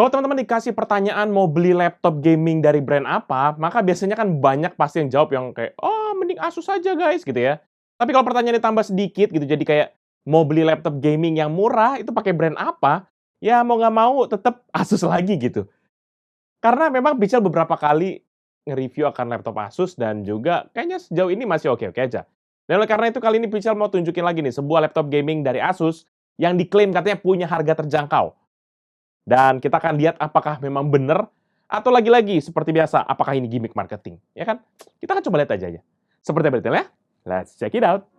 Kalau teman-teman dikasih pertanyaan mau beli laptop gaming dari brand apa, maka biasanya kan banyak pasti yang jawab yang kayak, "Oh, mending Asus aja guys," gitu ya. Tapi kalau pertanyaan ditambah sedikit gitu, jadi kayak, mau beli laptop gaming yang murah, itu pakai brand apa? Ya mau nggak mau tetap Asus lagi gitu. Karena memang Pichel beberapa kali nge-review akan laptop Asus dan juga kayaknya sejauh ini masih oke-oke aja. Dan oleh karena itu kali ini Pichel mau tunjukin lagi nih sebuah laptop gaming dari Asus yang diklaim katanya punya harga terjangkau. Dan kita akan lihat apakah memang benar atau lagi-lagi seperti biasa, apakah ini gimmick marketing, ya kan? Kita akan coba lihat aja ya. Seperti apa detailnya? Let's check it out.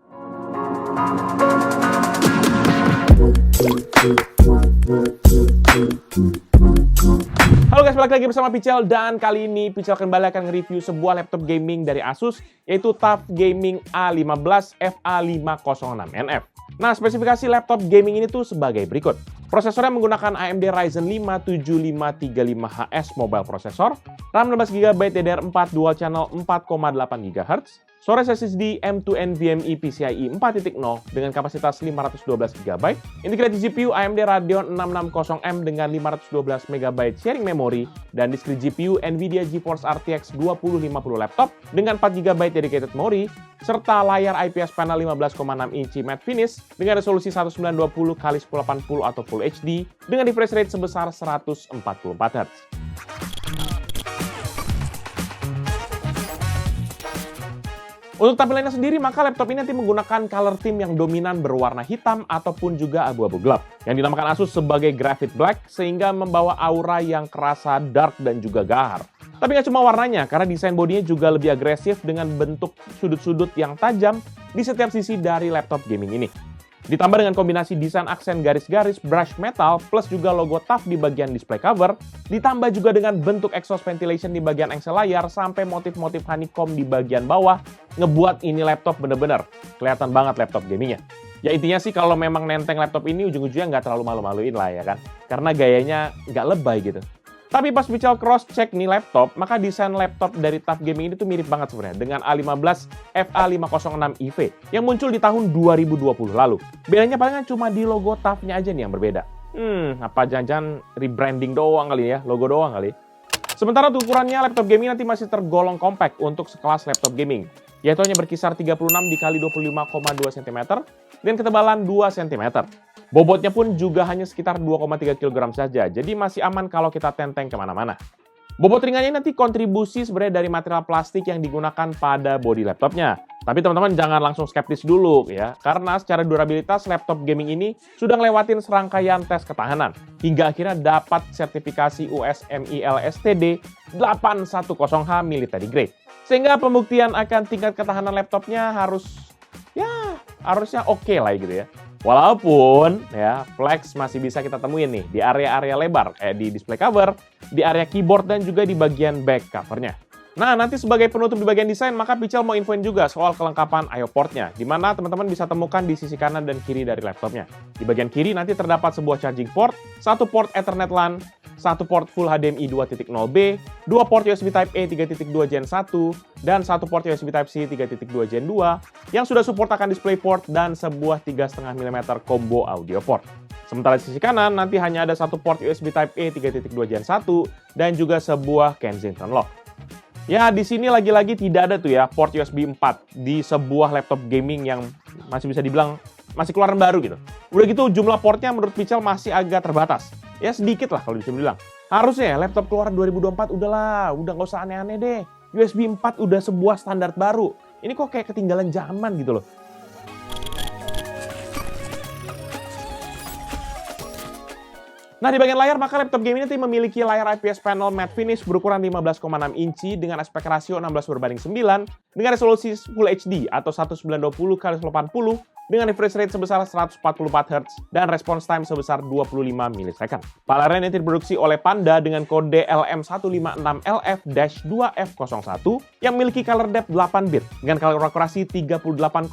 Halo guys, balik lagi bersama Pichel dan kali ini Pichel kembali akan nge-review sebuah laptop gaming dari Asus yaitu TUF Gaming A15 FA506NF. Nah, spesifikasi laptop gaming ini tuh sebagai berikut. Prosesornya menggunakan AMD Ryzen 5 7535HS mobile processor, RAM 16GB DDR4 dual channel 4,8 GHz, storage SSD M2 NVMe PCIe 4.0 dengan kapasitas 512GB, integrated GPU AMD Radeon 660M dengan 512MB sharing memory, dan discrete GPU NVIDIA GeForce RTX 2050 laptop dengan 4GB dedicated memory, serta layar IPS panel 15,6 inci matte finish dengan resolusi 1920x1080 atau Full HD dengan refresh rate sebesar 144Hz. Untuk tampilannya sendiri, maka laptop ini nanti menggunakan color theme yang dominan berwarna hitam ataupun juga abu-abu gelap, yang dinamakan Asus sebagai Graphite Black, sehingga membawa aura yang kerasa dark dan juga gahar. Tapi nggak cuma warnanya, karena desain bodinya juga lebih agresif dengan bentuk sudut-sudut yang tajam di setiap sisi dari laptop gaming ini. Ditambah dengan kombinasi desain aksen garis-garis brush metal plus juga logo TUF di bagian display cover, ditambah juga dengan bentuk exhaust ventilation di bagian engsel layar sampai motif-motif honeycomb di bagian bawah, ngebuat ini laptop bener-bener kelihatan banget laptop gamingnya. Ya intinya sih kalau memang nenteng laptop ini ujung-ujungnya nggak terlalu malu-maluin lah ya kan, karena gayanya nggak lebay gitu. Tapi pas Pichel cross-check nih laptop, maka desain laptop dari TUF Gaming ini tuh mirip banget sebenarnya dengan A15 FA506IV yang muncul di tahun 2020 lalu. Bedanya palingan cuma di logo TUF-nya aja nih yang berbeda. Apa jangan-jangan rebranding doang kali ya, logo doang kali. Sementara untuk ukurannya, laptop gaming nanti masih tergolong compact untuk sekelas laptop gaming, yaitu hanya berkisar 36 x 25,2 cm dan ketebalan 2 cm. Bobotnya pun juga hanya sekitar 2,3 kg saja, jadi masih aman kalau kita tenteng kemana-mana. Bobot ringannya nanti kontribusi sebenarnya dari material plastik yang digunakan pada bodi laptopnya. Tapi teman-teman jangan langsung skeptis dulu ya, karena secara durabilitas laptop gaming ini sudah ngelewatin serangkaian tes ketahanan, hingga akhirnya dapat sertifikasi USMIL STD 810H military grade. Sehingga pembuktian akan tingkat ketahanan laptopnya harusnya oke lah gitu ya. Walaupun ya flex masih bisa kita temuin nih di area-area lebar kayak di display cover, di area keyboard dan juga di bagian back covernya. Nah, nanti sebagai penutup di bagian desain, maka Pichel mau infoin juga soal kelengkapan I/O portnya, di mana teman-teman bisa temukan di sisi kanan dan kiri dari laptopnya. Di bagian kiri nanti terdapat sebuah charging port, satu port Ethernet LAN, satu port Full HDMI 2.0B, dua port USB Type-A 3.2 Gen 1, dan satu port USB Type-C 3.2 Gen 2, yang sudah support akan DisplayPort dan sebuah 3,5 mm combo audio port. Sementara di sisi kanan nanti hanya ada satu port USB Type-A 3.2 Gen 1 dan juga sebuah Kensington lock. Ya, di sini lagi-lagi tidak ada tuh ya port USB 4 di sebuah laptop gaming yang masih bisa dibilang masih keluaran baru gitu. Udah gitu jumlah portnya menurut Pichel masih agak terbatas. Ya sedikit lah kalau bisa dibilang. Harusnya ya laptop keluaran 2024 udah nggak usah aneh-aneh deh. USB 4 udah sebuah standar baru. Ini kok kayak ketinggalan zaman gitu loh. Nah, di bagian layar, maka laptop gaming ini memiliki layar IPS panel matte finish berukuran 15,6 inci dengan aspek rasio 16:9 dengan resolusi Full HD atau 1920x1080 dengan refresh rate sebesar 144Hz dan response time sebesar 25 milisecond. Palarnya ini diproduksi oleh Panda dengan kode LM156LF-2F01 yang memiliki color depth 8 bit dengan color akurasi 38,9%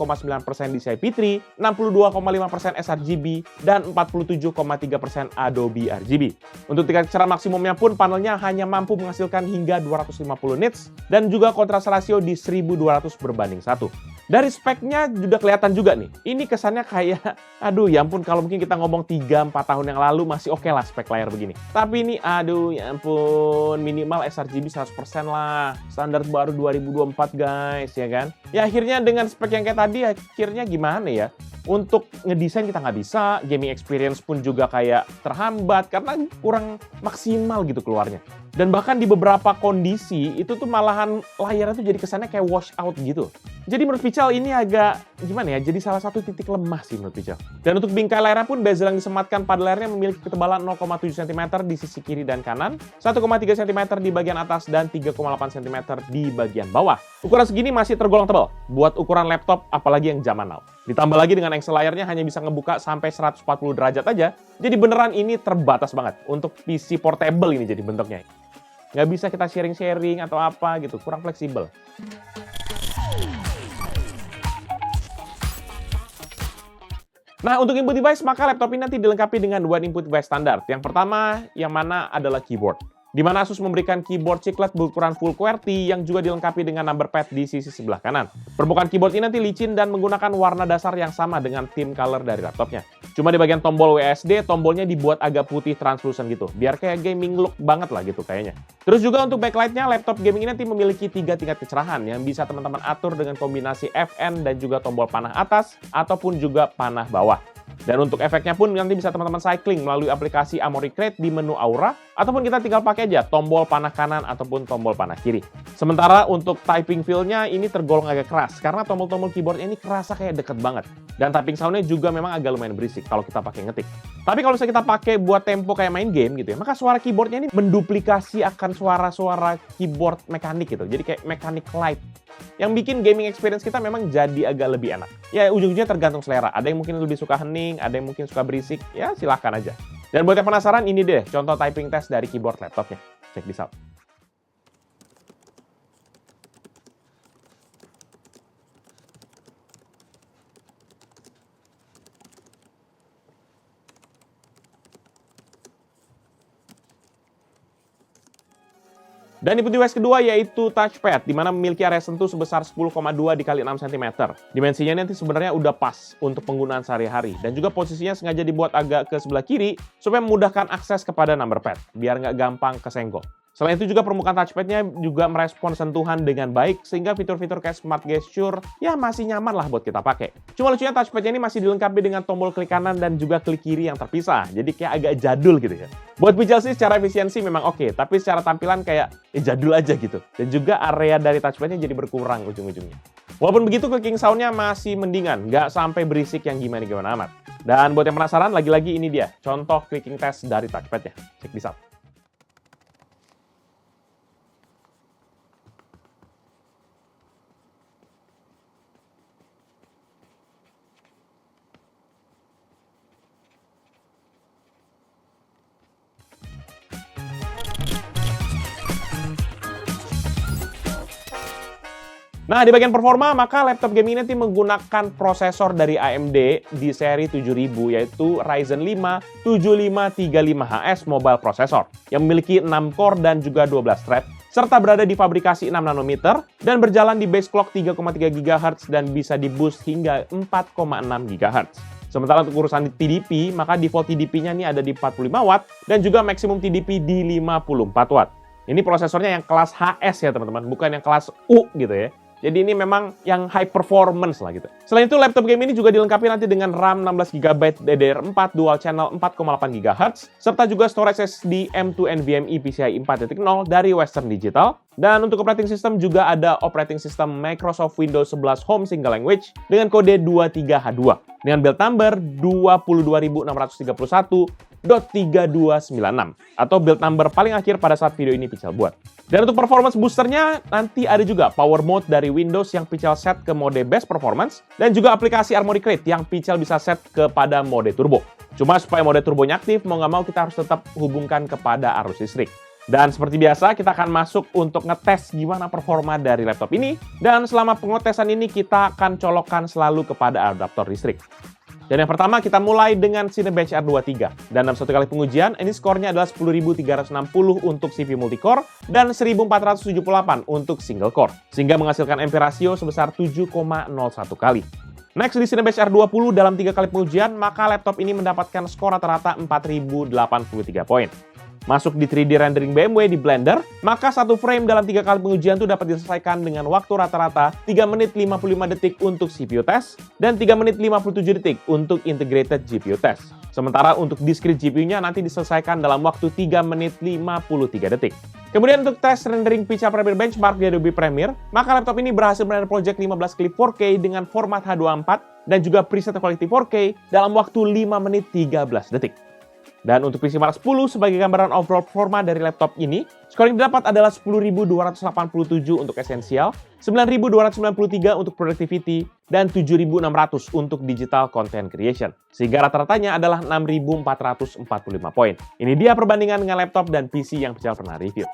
DCI-P3, 62,5% sRGB, dan 47,3% Adobe RGB. Untuk tingkat cerah maksimumnya pun panelnya hanya mampu menghasilkan hingga 250 nits dan juga kontras rasio di 1200/1. Dari speknya sudah kelihatan juga nih, Ini kesannya kayak, aduh ya ampun kalau mungkin kita ngomong 3-4 tahun yang lalu masih oke lah spek layar begini. Tapi ini aduh ya ampun, minimal sRGB 100% lah. Standar baru 2024 guys, ya kan? Ya akhirnya dengan spek yang kayak tadi, akhirnya gimana ya? Untuk ngedesain kita nggak bisa, gaming experience pun juga kayak terhambat karena kurang maksimal gitu keluarnya. Dan bahkan di beberapa kondisi, itu tuh malahan layarnya tuh jadi kesannya kayak wash out gitu. Jadi menurut Pichel ini agak, gimana ya, jadi salah satu titik lemah sih menurut Pichel. Dan untuk bingkai layarnya pun bezel yang disematkan pada layarnya memiliki ketebalan 0,7 cm di sisi kiri dan kanan, 1,3 cm di bagian atas, dan 3,8 cm di bagian bawah. Ukuran segini masih tergolong tebal buat ukuran laptop, apalagi yang zaman now. Ditambah lagi dengan engsel layarnya hanya bisa ngebuka sampai 140 derajat aja, jadi beneran ini terbatas banget untuk PC portable ini jadi bentuknya. Nggak bisa kita sharing-sharing atau apa gitu, kurang fleksibel. Nah, untuk input device, maka laptop ini nanti dilengkapi dengan dua input device standar. Yang pertama, yang mana adalah keyboard. Di mana Asus memberikan keyboard chiclet berukuran full QWERTY yang juga dilengkapi dengan number pad di sisi sebelah kanan. Permukaan keyboard ini nanti licin dan menggunakan warna dasar yang sama dengan theme color dari laptopnya. Cuma di bagian tombol WSD, tombolnya dibuat agak putih translucent gitu, biar kayak gaming look banget lah gitu kayaknya. Terus juga untuk backlightnya, laptop gaming ini nanti memiliki 3 tingkat kecerahan yang bisa teman-teman atur dengan kombinasi FN dan juga tombol panah atas ataupun juga panah bawah. Dan untuk efeknya pun nanti bisa teman-teman cycling melalui aplikasi Armoury Crate di menu Aura, ataupun kita tinggal pakai aja tombol panah kanan ataupun tombol panah kiri. Sementara untuk typing feel-nya ini tergolong agak keras, karena tombol-tombol keyboardnya ini kerasa kayak deket banget. Dan typing sound-nya juga memang agak lumayan berisik kalau kita pakai ngetik. Tapi kalau misalnya kita pakai buat tempo kayak main game gitu ya, maka suara keyboardnya ini menduplikasi akan suara-suara keyboard mekanik gitu. Jadi kayak mechanic light. Yang bikin gaming experience kita memang jadi agak lebih enak. Ya ujung-ujungnya tergantung selera. Ada yang mungkin lebih suka hening, ada yang mungkin suka berisik. Ya silahkan aja. Dan buat yang penasaran, ini deh contoh typing test dari keyboard laptopnya. Check this out. Dan input device kedua yaitu touchpad, di mana memiliki area sentuh sebesar 10,2 dikali 6 cm. Dimensinya nanti sebenarnya udah pas untuk penggunaan sehari-hari. Dan juga posisinya sengaja dibuat agak ke sebelah kiri, supaya memudahkan akses kepada number pad, biar nggak gampang kesenggol. Selain itu juga permukaan touchpadnya juga merespon sentuhan dengan baik, sehingga fitur-fitur kayak smart gesture ya masih nyaman lah buat kita pakai. Cuma lucunya touchpadnya ini masih dilengkapi dengan tombol klik kanan dan juga klik kiri yang terpisah, jadi kayak agak jadul gitu ya. Buat Pichel sih secara efisiensi memang oke, tapi secara tampilan kayak jadul aja gitu. Dan juga area dari touchpadnya jadi berkurang ujung-ujungnya. Walaupun begitu, clicking sound-nya masih mendingan, nggak sampai berisik yang gimana-gimana amat. Dan buat yang penasaran, lagi-lagi ini dia, contoh clicking test dari touchpadnya. Check this out. Nah, di bagian performa, maka laptop gaming ini nanti menggunakan prosesor dari AMD di seri 7000, yaitu Ryzen 5 7535HS Mobile Processor, yang memiliki 6 core dan juga 12 thread, serta berada di fabrikasi 6 nanometer, dan berjalan di base clock 3,3 GHz dan bisa di-boost hingga 4,6 GHz. Sementara untuk urusan TDP, maka default TDP-nya ini ada di 45 Watt, dan juga maksimum TDP di 54 Watt. Ini prosesornya yang kelas HS ya teman-teman, bukan yang kelas U gitu ya. Jadi ini memang yang high performance lah gitu. Selain itu, laptop game ini juga dilengkapi nanti dengan RAM 16GB DDR4 dual channel 4,8 GHz, serta juga storage SSD M2 NVMe PCIe 4.0 dari Western Digital. Dan untuk operating system juga ada operating system Microsoft Windows 11 Home Single Language dengan kode 23H2 dengan build number 22631.3296 atau build number paling akhir pada saat video ini Pichel buat. Dan untuk performance boosternya, nanti ada juga power mode dari Windows yang Pichel set ke mode best performance, dan juga aplikasi Armoury Crate yang Pichel bisa set kepada mode turbo. Cuma supaya mode turbonya aktif, mau nggak mau kita harus tetap hubungkan kepada arus listrik. Dan seperti biasa, kita akan masuk untuk ngetes gimana performa dari laptop ini, dan selama pengetesan ini kita akan colokkan selalu kepada adaptor listrik. Dan yang pertama kita mulai dengan Cinebench R23. Dan dalam satu kali pengujian, ini skornya adalah 10.360 untuk CPU multicore dan 1.478 untuk single core. Sehingga menghasilkan MP ratio sebesar 7,01 kali. Next, di Cinebench R20 dalam 3 kali pengujian, maka laptop ini mendapatkan skor rata-rata 4083 poin. Masuk di 3D rendering BMW di Blender, maka satu frame dalam 3 kali pengujian itu dapat diselesaikan dengan waktu rata-rata 3 menit 55 detik untuk CPU test dan 3 menit 57 detik untuk integrated GPU test. Sementara untuk discrete GPU-nya nanti diselesaikan dalam waktu 3 menit 53 detik. Kemudian untuk tes rendering picture Premiere benchmark di Adobe Premiere, maka laptop ini berhasil merender project 15 klip 4K dengan format H264 dan juga preset quality 4K dalam waktu 5 menit 13 detik. Dan untuk PC Mark 10 sebagai gambaran overall performa dari laptop ini, skor yang didapat adalah 10.287 untuk essential, 9.293 untuk productivity, dan 7.600 untuk digital content creation. Sehingga rata-ratanya adalah 6.445 poin. Ini dia perbandingan dengan laptop dan PC yang Pical pernah review.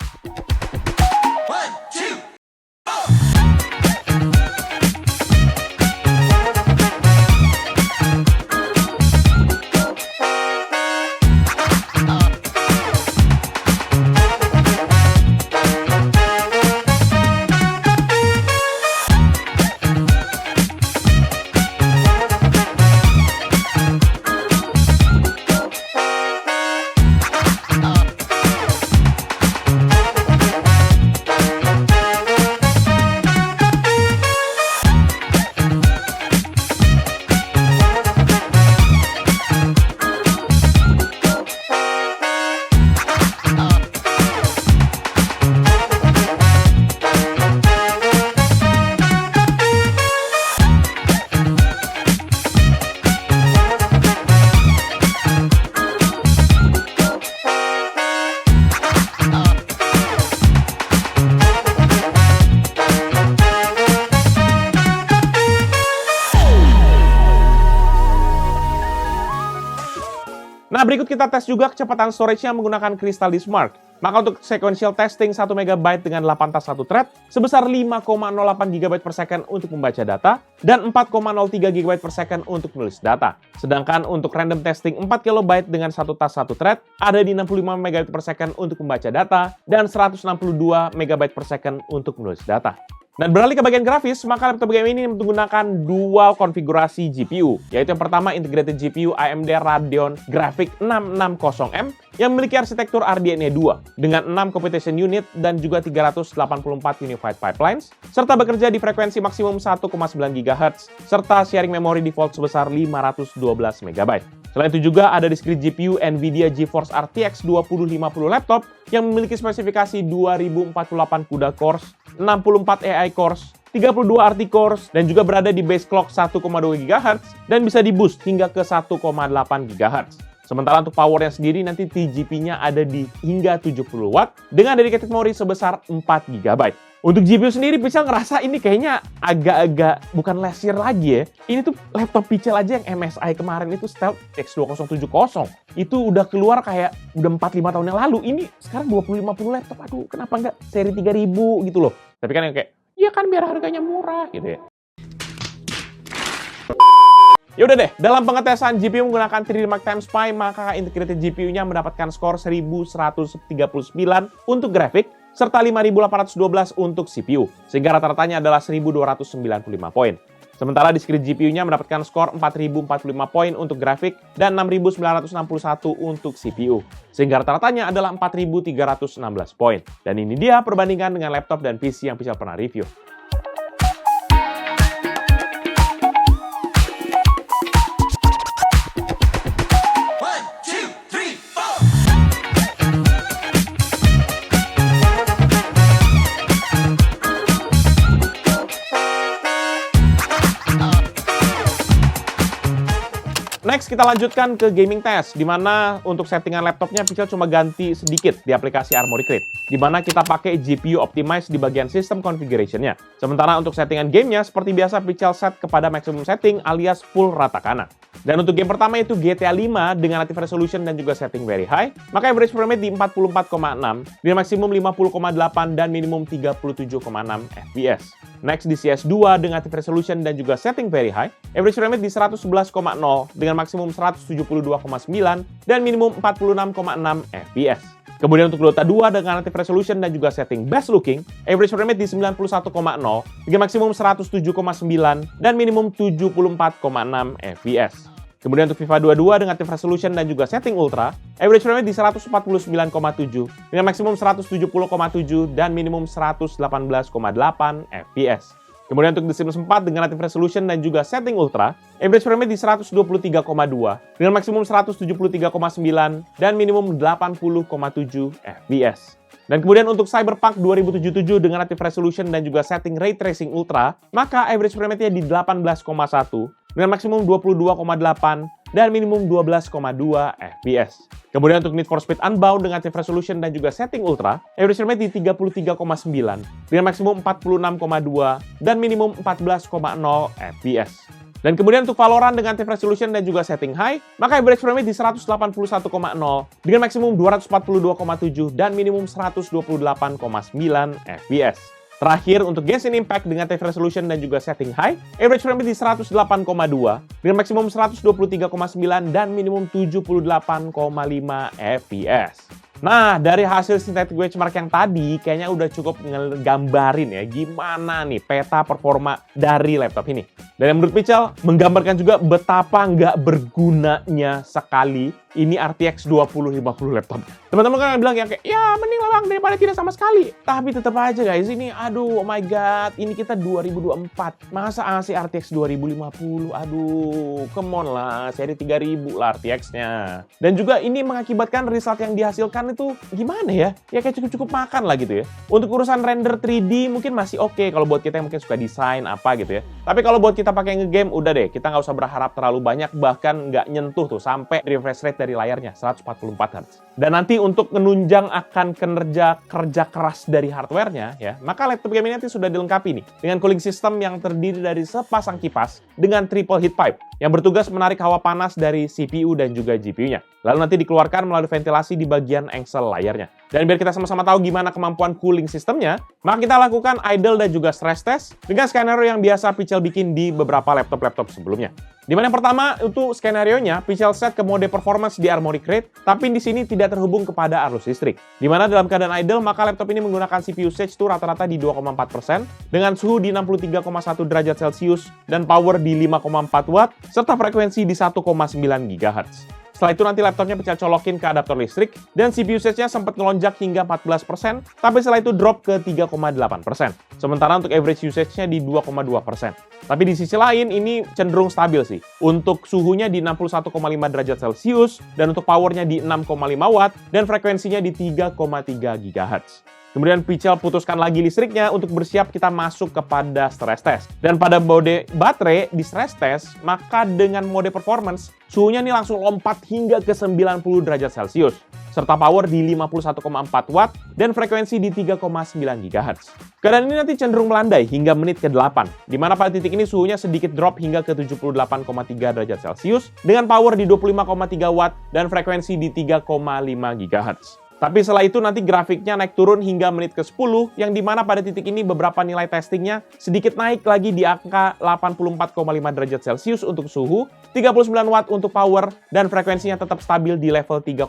Nah, berikut kita tes juga kecepatan storage-nya menggunakan Crystal Disk Mark. Maka untuk sequential testing 1 MB dengan 8 tas 1 thread sebesar 5,08 GB per second untuk membaca data dan 4,03 GB per second untuk menulis data. Sedangkan untuk random testing 4 KB dengan 1 tas 1 thread ada di 65 MB per second untuk membaca data dan 162 MB per second untuk menulis data. Dan beralih ke bagian grafis, maka laptop game ini menggunakan dual konfigurasi GPU, yaitu yang pertama integrated GPU AMD Radeon Graphics 660M yang memiliki arsitektur RDNA 2 dengan 6 computation unit dan juga 384 unified pipelines, serta bekerja di frekuensi maksimum 1,9 GHz, serta sharing memori default sebesar 512 MB. Selain itu juga ada discrete GPU NVIDIA GeForce RTX 2050 laptop yang memiliki spesifikasi 2048 CUDA cores, 64 AI cores, 32 RT cores, dan juga berada di base clock 1,2 GHz dan bisa di-boost hingga ke 1,8 GHz. Sementara untuk powernya sendiri nanti TGP-nya ada di hingga 70 Watt dengan dedicated memori sebesar 4 GB. Untuk GPU sendiri, Pical ngerasa ini kayaknya agak-agak bukan last year lagi ya. Ini tuh laptop Pical aja yang MSI kemarin itu Stealth X2070. Itu udah keluar kayak udah 4-5 tahun yang lalu. Ini sekarang 2050 laptop. Aduh, kenapa nggak seri 3000 gitu loh. Tapi kan yang kayak, ya kan biar harganya murah gitu ya. Yaudah deh, dalam pengetesan GPU menggunakan 3D Mark Time Spy, maka integrated GPU-nya mendapatkan skor 1139 untuk grafik, serta 5812 untuk CPU, sehingga rata-ratanya adalah 1295 poin. Sementara discrete GPU-nya mendapatkan skor 4045 poin untuk grafik dan 6961 untuk CPU, sehingga rata-ratanya adalah 4316 poin. Dan ini dia perbandingan dengan laptop dan PC yang Pical pernah review. Next, kita lanjutkan ke gaming test, di mana untuk settingan laptopnya Pical cuma ganti sedikit di aplikasi Armoury Crate, di mana kita pakai GPU optimize di bagian system configuration-nya. Sementara untuk settingan gamenya, seperti biasa Pical set kepada maximum setting alias full rata kanan. Dan untuk game pertama itu GTA 5 dengan native resolution dan juga setting very high, maka average frame rate di 44,6, dengan maksimum 50,8 dan minimum 37,6 FPS. Next di CS2 dengan native resolution dan juga setting very high, average frame rate di 111,0 dengan maksimum 172,9 dan minimum 46,6 FPS. Kemudian untuk Dota 2 dengan native resolution dan juga setting best looking, average frame rate di 91,0 hingga maksimum 107,9 dan minimum 74,6 fps. Kemudian untuk FIFA 22 dengan native resolution dan juga setting ultra, average frame rate di 149,7 dengan maksimum 170,7 dan minimum 118,8 fps. Kemudian untuk The Sims 4 dengan native resolution dan juga setting ultra, average frame rate di 123,2 dengan maksimum 173,9 dan minimum 80,7 fps. Dan kemudian untuk Cyberpunk 2077 dengan native resolution dan juga setting ray tracing ultra, maka average frame rate-nya di 18,1 dengan maksimum 22,8 dan minimum 12,2 fps. Kemudian untuk Need for Speed Unbound dengan native resolution dan juga setting ultra, average frame rate di 33,9 dengan maksimum 46,2 dan minimum 14,0 fps. Dan kemudian untuk Valorant dengan native resolution dan juga setting high, maka average frame rate di 181,0 dengan maksimum 242,7 dan minimum 128,9 fps. Terakhir, untuk Genshin Impact dengan native resolution dan juga setting high, average frame rate di 108,2 dengan maksimum 123,9 dan minimum 78,5 fps. Nah, dari hasil synthetic benchmark yang tadi, kayaknya udah cukup ngegambarin ya gimana nih peta performa dari laptop ini. Dan menurut Mitchell, menggambarkan juga betapa nggak bergunanya sekali ini RTX 2050 laptop. Teman-teman kan bilang ya kayak, ya mending lah bang daripada tidak sama sekali. Tapi tetap aja guys, ini aduh oh my god, ini kita 2024. Masa sih RTX 2050? Aduh, come on lah, seri 3000 lah RTX-nya. Dan juga ini mengakibatkan result yang dihasilkan itu gimana ya? Ya kayak cukup-cukup makan lah gitu ya. Untuk urusan render 3D mungkin masih oke kalau buat kita yang mungkin suka desain apa gitu ya. Tapi kalau buat kita pakai nge-game, udah deh, kita nggak usah berharap terlalu banyak, bahkan nggak nyentuh tuh sampai refresh rate dari layarnya 144 Hz. Dan nanti untuk menunjang akan kerja keras dari hardware-nya ya, maka laptop game ini nanti sudah dilengkapi nih dengan cooling system yang terdiri dari sepasang kipas dengan triple heat pipe yang bertugas menarik hawa panas dari CPU dan juga GPU-nya. Lalu nanti dikeluarkan melalui ventilasi di bagian engsel layarnya. Dan biar kita sama-sama tahu gimana kemampuan cooling sistemnya, maka kita lakukan idle dan juga stress test dengan skenario yang biasa Pitchell bikin di beberapa laptop-laptop sebelumnya. Dimana yang pertama, itu skenario-nya Pitchell set ke mode performance di Armoury Crate, tapi di sini tidak terhubung kepada arus listrik. Dimana dalam keadaan idle, maka laptop ini menggunakan CPU usage itu rata-rata di 2,4%, dengan suhu di 63,1 derajat Celcius dan power di 5,4 watt, serta frekuensi di 1,9 GHz. Setelah itu nanti laptopnya Pitchell colokin ke adaptor listrik, dan CPU usage-nya sempat ngelonjak hingga 14%, tapi setelah itu drop ke 3,8%. Sementara untuk average usage-nya di 2,2%. Tapi di sisi lain, ini cenderung stabil sih. Untuk suhunya di 61,5 derajat Celcius, dan untuk powernya di 6,5 watt, dan frekuensinya di 3,3 GHz. Kemudian Pitchell putuskan lagi listriknya untuk bersiap kita masuk kepada stress test. Dan pada mode baterai di stress test, maka dengan mode performance, suhunya ini langsung lompat hingga ke 90 derajat Celcius. Serta power di 51,4 watt dan frekuensi di 3,9 GHz. Keadaan ini nanti cenderung melandai hingga menit ke-8, di mana pada titik ini suhunya sedikit drop hingga ke 78,3 derajat Celcius dengan power di 25,3 watt dan frekuensi di 3,5 GHz. Tapi setelah itu nanti grafiknya naik turun hingga menit ke-10, yang dimana pada titik ini beberapa nilai testingnya sedikit naik lagi di angka 84,5 derajat Celcius untuk suhu, 39 watt untuk power, dan frekuensinya tetap stabil di level 3,9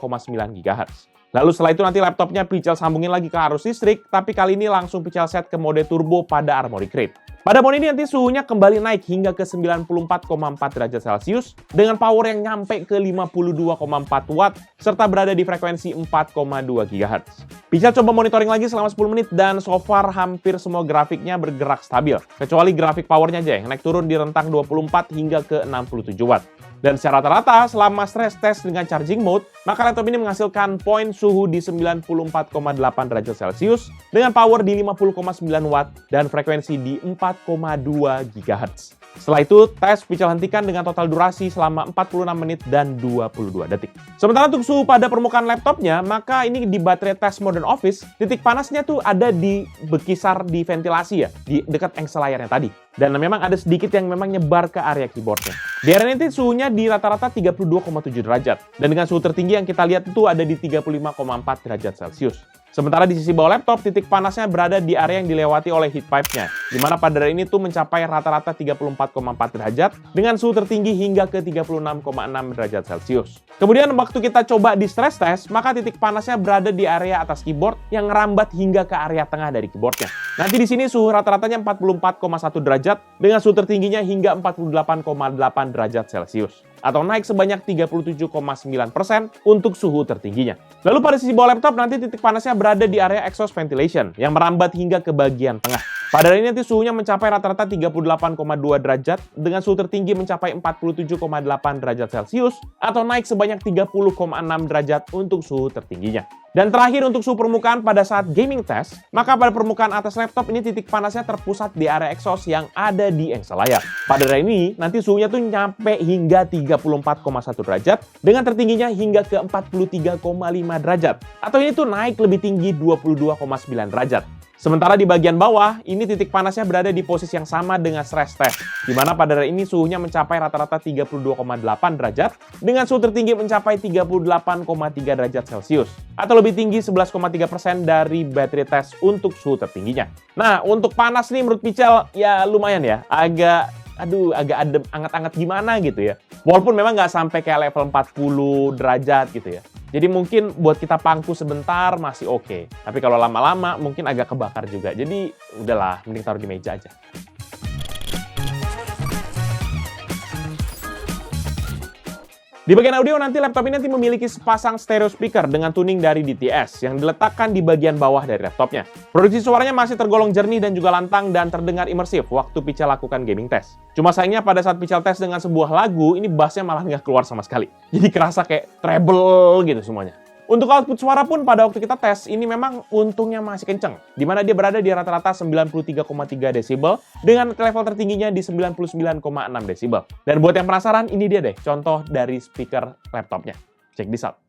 GHz. Lalu setelah itu nanti laptopnya Pitchell sambungin lagi ke arus listrik, tapi kali ini langsung Pitchell set ke mode turbo pada Armoury Crate. Pada mode ini nanti suhunya kembali naik hingga ke 94,4 derajat Celcius dengan power yang nyampe ke 52,4 watt serta berada di frekuensi 4,2 GHz. Pitchell coba monitoring lagi selama 10 menit dan so far hampir semua grafiknya bergerak stabil, kecuali grafik powernya aja yang naik turun di rentang 24 hingga ke 67 watt. Dan secara rata-rata, selama stress test dengan charging mode, maka laptop ini menghasilkan poin suhu di 94,8 derajat Celcius dengan power di 50,9 watt dan frekuensi di 4,2 GHz. Setelah itu, tes Pitchell hentikan dengan total durasi selama 46 menit dan 22 detik. Sementara untuk suhu pada permukaan laptopnya, maka ini di baterai test Modern Office, titik panasnya tuh ada di berkisar di ventilasi ya, di dekat engsel layarnya tadi. Dan memang ada sedikit yang memang nyebar ke area keyboardnya. Di area ini suhunya di rata-rata 32,7 derajat. Dan dengan suhu tertinggi yang kita lihat itu ada di 35,4 derajat Celcius. Sementara di sisi bawah laptop, titik panasnya berada di area yang dilewati oleh heat pipe-nya, di mana pada area ini tuh mencapai rata-rata 34,4 derajat dengan suhu tertinggi hingga ke 36,6 derajat Celcius. Kemudian waktu kita coba di stress test, maka titik panasnya berada di area atas keyboard yang merambat hingga ke area tengah dari keyboardnya. Nanti di sini suhu rata-ratanya 44,1 derajat dengan suhu tertingginya hingga 48,8 derajat Celcius, atau naik sebanyak 37,9% untuk suhu tertingginya. Lalu pada sisi bawah laptop nanti titik panasnya berada di area exhaust ventilation yang merambat hingga ke bagian tengah. Pada ini nanti suhunya mencapai rata-rata 38,2 derajat dengan suhu tertinggi mencapai 47,8 derajat Celcius atau naik sebanyak 30,6 derajat untuk suhu tertingginya. Dan terakhir untuk suhu permukaan pada saat gaming test, maka pada permukaan atas laptop ini titik panasnya terpusat di area exhaust yang ada di engsel layar. Pada area ini nanti suhunya tuh nyampe hingga 34,1 derajat dengan tertingginya hingga ke 43,5 derajat. Atau ini tuh naik lebih tinggi 22,9 derajat. Sementara di bagian bawah, ini titik panasnya berada di posisi yang sama dengan stress test, di mana pada area ini suhunya mencapai rata-rata 32,8 derajat, dengan suhu tertinggi mencapai 38,3 derajat Celcius, atau lebih tinggi 11,3% dari battery test untuk suhu tertingginya. Nah, untuk panas nih menurut Pichel, ya lumayan ya, agak adem, anget-anget gimana gitu ya. Walaupun memang nggak sampai kayak level 40 derajat gitu ya. Jadi mungkin buat kita pangku sebentar masih oke. Tapi kalau lama-lama mungkin agak kebakar juga. Jadi udahlah, mending taruh di meja aja. Di bagian audio nanti laptop ini memiliki sepasang stereo speaker dengan tuning dari DTS yang diletakkan di bagian bawah dari laptopnya. Produksi suaranya masih tergolong jernih dan juga lantang dan terdengar imersif waktu Pichel lakukan gaming test. Cuma sayangnya pada saat Pichel test dengan sebuah lagu, ini bassnya malah nggak keluar sama sekali. Jadi kerasa kayak treble gitu semuanya. Untuk output suara pun pada waktu kita tes, ini memang untungnya masih kenceng, di mana dia berada di rata-rata 93,3 desibel dengan level tertingginya di 99,6 desibel. Dan buat yang penasaran, ini dia deh contoh dari speaker laptopnya. Check this out.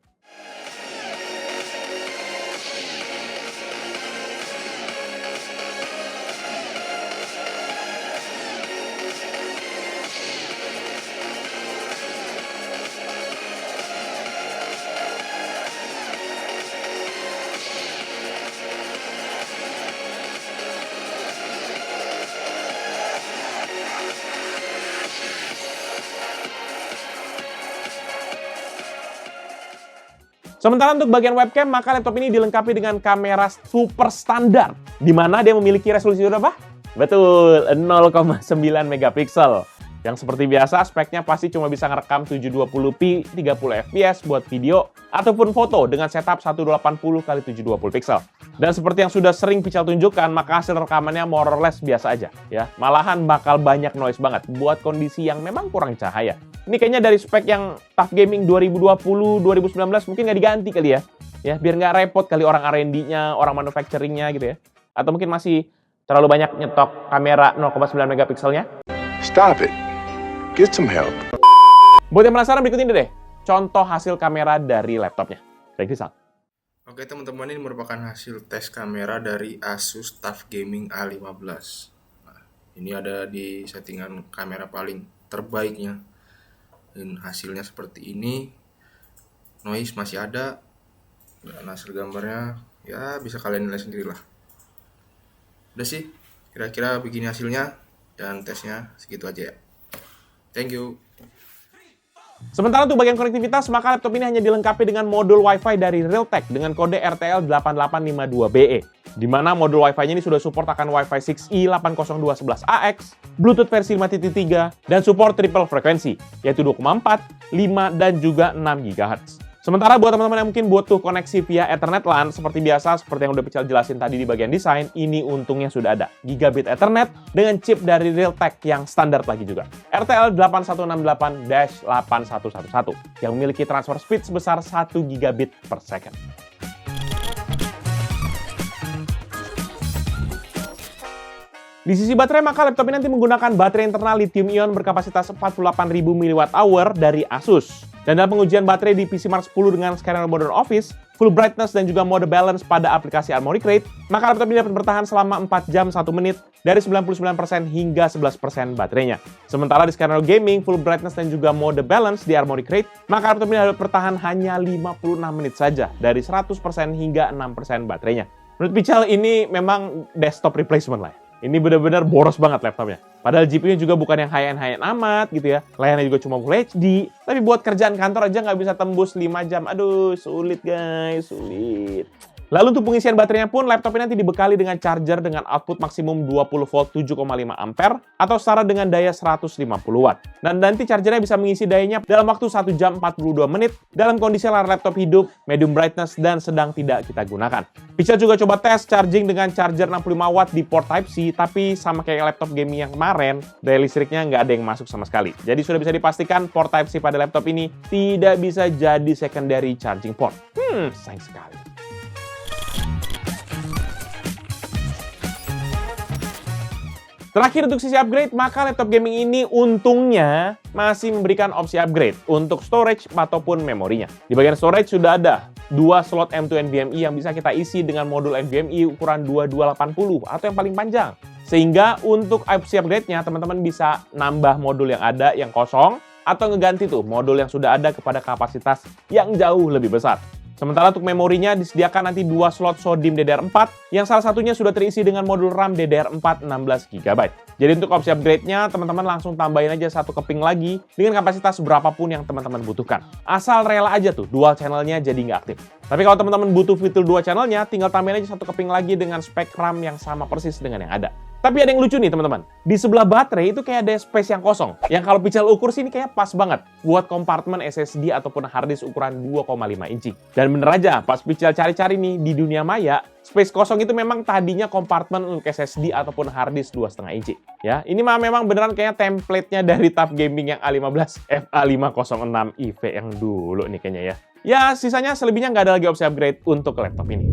Sementara untuk bagian webcam, maka laptop ini dilengkapi dengan kamera super standar, di mana dia memiliki resolusi berapa? Betul, 0,9 megapiksel. Yang seperti biasa, speknya pasti cuma bisa ngerekam 720p 30 fps buat video ataupun foto dengan setup 1080x720 pixel. Dan seperti yang sudah sering Pichel tunjukkan, maka hasil rekamannya more or less biasa aja ya. Malahan bakal banyak noise banget buat kondisi yang memang kurang cahaya. Ini kayaknya dari spek yang TUF Gaming 2020-2019 mungkin nggak diganti kali ya. Ya, biar nggak repot kali orang R&D-nya, orang manufacturing-nya gitu ya. Atau mungkin masih terlalu banyak nyetok kamera 0,9 megapikselnya. Stop it. Get some help. Buat yang penasaran, berikut ini deh contoh hasil kamera dari laptopnya. Check this out. Oke teman-teman, ini merupakan hasil tes kamera dari Asus TUF Gaming A15. Nah, ini ada di settingan kamera paling terbaiknya. Dan hasilnya seperti ini. Noise masih ada. Dan hasil gambarnya ya bisa kalian nilai sendirilah. Udah sih, kira-kira begini hasilnya. Dan tesnya segitu aja ya. Thank you. Sementara untuk bagian konektivitas, maka laptop ini hanya dilengkapi dengan modul Wi-Fi dari Realtek dengan kode RTL8852BE, di mana modul Wi-Fi-nya ini sudah support akan Wi-Fi 6E 802.11ax, Bluetooth versi 5.3, dan support triple frekuensi, yaitu 2,4, 5, dan juga 6 GHz. Sementara buat teman-teman yang mungkin butuh koneksi via Ethernet LAN, seperti biasa, seperti yang udah Pichel jelasin tadi di bagian desain, ini untungnya sudah ada. Gigabit Ethernet dengan chip dari Realtek yang standar lagi juga. RTL8168-8111 yang memiliki transfer speed sebesar 1 gigabit per second. Di sisi baterai, maka laptop ini nanti menggunakan baterai internal lithium-ion berkapasitas 48.000 mAh dari Asus. Dan dalam pengujian baterai di PC Mark 10 dengan skenario Modern Office, full brightness dan juga mode balance pada aplikasi Armoury Crate, maka laptop ini dapat bertahan selama 4 jam 1 menit dari 99% hingga 11% baterainya. Sementara di skenario gaming, full brightness dan juga mode balance di Armoury Crate, maka laptop ini dapat bertahan hanya 56 menit saja dari 100% hingga 6% baterainya. Menurut Pichel ini memang desktop replacement lah. Ini benar-benar boros banget laptopnya. Padahal GPU-nya juga bukan yang high-end amat gitu ya. Layarnya juga cuma Full HD. Tapi buat kerjaan kantor aja nggak bisa tembus 5 jam. Aduh, sulit guys, sulit. Lalu untuk pengisian baterainya pun, laptop ini nanti dibekali dengan charger dengan output maksimum 20 volt 7,5 ampere atau setara dengan daya 150 watt. Dan nanti chargernya bisa mengisi dayanya dalam waktu 1 jam 42 menit dalam kondisi layar laptop hidup, medium brightness, dan sedang tidak kita gunakan. Pichel juga coba tes charging dengan charger 65 watt di port Type-C, tapi sama kayak laptop gaming yang kemarin, daya listriknya nggak ada yang masuk sama sekali. Jadi sudah bisa dipastikan port Type-C pada laptop ini tidak bisa jadi secondary charging port. Sayang sekali. Terakhir untuk sisi upgrade, maka laptop gaming ini untungnya masih memberikan opsi upgrade untuk storage ataupun memorinya. Di bagian storage sudah ada 2 slot M2 NVMe yang bisa kita isi dengan modul NVMe ukuran 2280 atau yang paling panjang. Sehingga untuk opsi upgrade-nya, teman-teman bisa nambah modul yang ada yang kosong atau ngeganti tuh modul yang sudah ada kepada kapasitas yang jauh lebih besar. Sementara untuk memorinya disediakan nanti 2 slot SODIMM DDR4 yang salah satunya sudah terisi dengan modul RAM DDR4 16 GB. Jadi untuk opsi upgrade-nya, teman-teman langsung tambahin aja 1 keping lagi dengan kapasitas berapapun yang teman-teman butuhkan. Asal rela aja tuh dual channel-nya jadi nggak aktif. Tapi kalau teman-teman butuh fitur dual channel-nya, tinggal tambahin aja 1 keping lagi dengan spek RAM yang sama persis dengan yang ada. Tapi ada yang lucu nih teman-teman. Di sebelah baterai itu kayak ada space yang kosong. Yang kalau Pichel ukur sih ini kayak pas banget buat kompartemen SSD ataupun harddisk ukuran 2,5 inci. Dan bener aja, pas Pichel cari-cari nih di dunia maya, space kosong itu memang tadinya kompartemen untuk SSD ataupun harddisk 2,5 inci. Ya, ini mah memang beneran kayak template-nya dari TUF Gaming yang A15 FA506 IV yang dulu nih kayaknya ya. Ya, sisanya selebihnya nggak ada lagi opsi upgrade untuk laptop ini.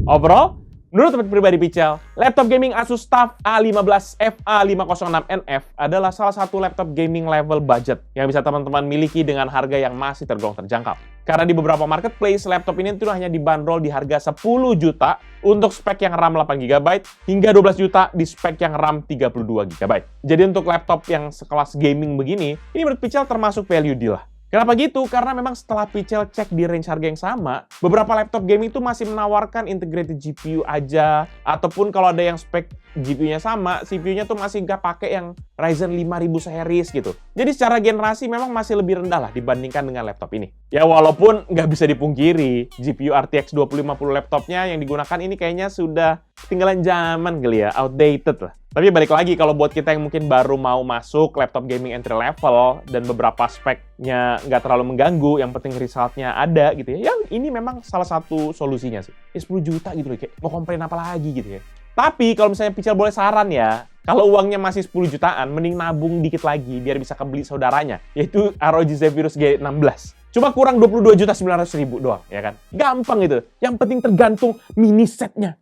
Overall, menurut pribadi Pichel, laptop gaming Asus TUF A15 FA506NF adalah salah satu laptop gaming level budget yang bisa teman-teman miliki dengan harga yang masih tergolong terjangkau. Karena di beberapa marketplace, laptop ini tuh hanya dibanderol di harga 10 juta untuk spek yang RAM 8 GB hingga 12 juta di spek yang RAM 32 GB. Jadi untuk laptop yang sekelas gaming begini, ini menurut Pichel termasuk value deal lah. Kenapa gitu? Karena memang setelah Pichel cek di range harga yang sama, beberapa laptop gaming itu masih menawarkan integrated GPU aja, ataupun kalau ada yang spek GPU-nya sama, CPU-nya tuh masih nggak pakai yang Ryzen 5000 series gitu. Jadi secara generasi memang masih lebih rendah lah dibandingkan dengan laptop ini. Ya walaupun nggak bisa dipungkiri, GPU RTX 2050 laptopnya yang digunakan ini kayaknya sudah ketinggalan zaman kali ya, outdated lah. Tapi balik lagi, kalau buat kita yang mungkin baru mau masuk laptop gaming entry level dan beberapa speknya nggak terlalu mengganggu, yang penting resultnya ada gitu ya, ini memang salah satu solusinya sih. 10 juta gitu loh, kayak mau komplain apa lagi gitu ya. Tapi kalau misalnya Pichel boleh saran ya, kalau uangnya masih 10 jutaan, mending nabung dikit lagi biar bisa kebeli saudaranya, yaitu ROG Zephyrus G16. Cuma kurang 22.900.000 doang, ya kan? Gampang itu. Yang penting tergantung mini setnya.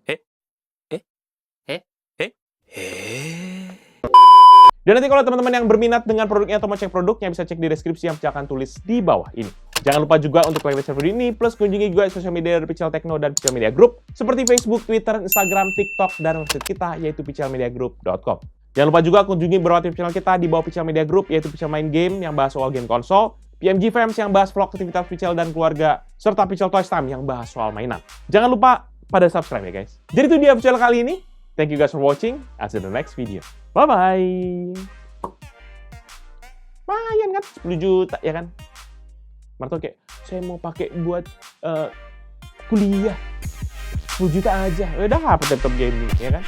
Dan nanti kalau teman-teman yang berminat dengan produknya atau mau cek produknya, bisa cek di deskripsi yang Pichel akan tulis di bawah ini. Jangan lupa juga untuk like dan share video ini, plus kunjungi juga sosial media dari Pichel Techno dan Pichel Media Group, seperti Facebook, Twitter, Instagram, TikTok, dan website kita, yaitu pichelmediagroup.com. Jangan lupa juga kunjungi beberapa channel kita di bawah Pichel Media Group, yaitu Pichel Main Game yang bahas soal game konsol, PMG Fams yang bahas vlog aktivitas Pichel dan keluarga, serta Pichel Toys Time yang bahas soal mainan. Jangan lupa pada subscribe ya guys. Jadi itu dia Pichel kali ini. Thank you guys for watching. I'll see you in the next video. Bye-bye. Lumayan kan? 10 juta ya kan? Marto kayak, saya mau pakai buat kuliah. 10 juta aja. Udah dapat laptop gaming ya kan?